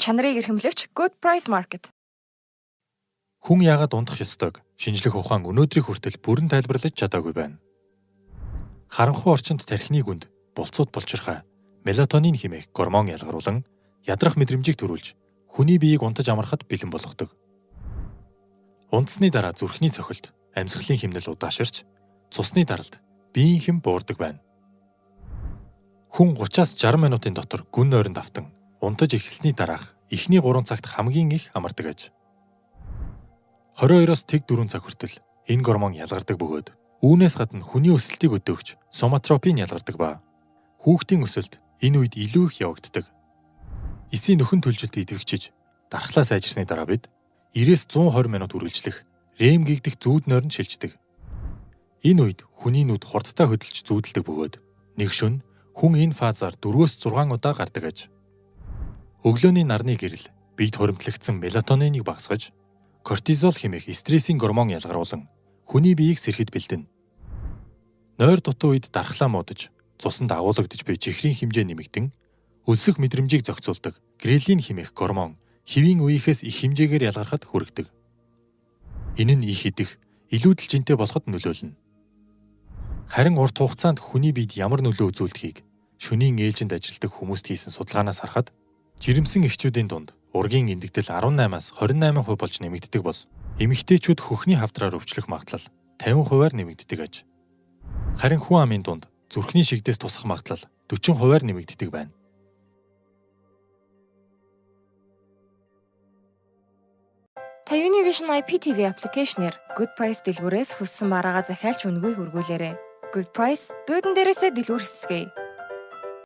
Чанарыг эрхэмлэгч Good Price Market. Хүн яагаад унтах ёстойг шинжлэх ухаан өнөөдрийг хүртэл бүрэн тайлбарлаж чадаагүй байна. Харанхуй орчинд тархины гүнд булцууд булчирхай мелатонин хэмээх гормон ялгаруулан ядрах мэдрэмжийг төрүүлж хүний биеийг унтаж амархад бэлэн болгодог. Унтсны дараа зүрхний цохилт, амьсгалын хэмнэл удааширч, цусны даралт, биеийн хэм буурдаг байна. Хүн 30-аас 60 минутын дотор гүн нойронд автан унтаж эхэлсний дараах эхний 3 цагт хамгийн их амардаг аж. 22-оос тэг 4 цаг хүртэл энэ гормон ялгардаг бөгөөд үүнээс гадна хүний өсөлтийг өдөөгч соматропин ялгардаг ба хүүхдийн өсөлт энэ үед илүү их явагддаг. Эцсийн нөхөн төлжилт идэвхжиж дархлаа сайжирсны дараа бид 90-с 120 минут үргэлжлэх REM гэгдэх зүүд нойронд шилждэг. Энэ үед хүний нүд хурдтай хөдөлж зүүдэлдэг бөгөөд нэг шөнө хүн энэ фазаар 4-өөс 6 удаа гардаг аж. Өглөөний нарны гэрэл биед хуримтлагдсан мелатониныг багасгаж кортизол хэмээх стрессийн гормон ялгаруулан хүний биеийг сэрхэд бэлдэнэ. Нойр дутуу үед дархлаа муудаж, цусанд агуулгадж буй чихрийн хэмжээ нэмэгдэн, өлсөх мэдрэмжийг зохицуулдаг грелин хэмээх гормон хэвийн үеийнхээс их хэмжээгээр ялгархад хүргэдэг. Энэ нь их идэх, илүүдэл жинтэй болоход нөлөөлнө. Харин урт хугацаанд хүний биед ямар нөлөө үзүүлдэхийг шөнийн ээлжинд ажилладаг хүмүүст хийсэн судалгаанаас харахад жирэмсэн эхчүүдийн дунд ургийн эндэгдэл 18-аас 28% болж нэмэгддэг бол эмэгтэйчүүд хөхний хавдраар өвчлөх магадлал 50%-аар нэмэгддэг аж. Харин хүн амын дунд зүрхний шигдээс тусах магадлал 40%-аар нэмэгддэг байна. Та Univision IPTV аппликейшнээр Good Price дэлгүүрээс хүссэн бараагаа захиалж үнэгүй хөргүүлээрэй. Good Price буудан дээрээсээ дэлгүүр хэсгэе.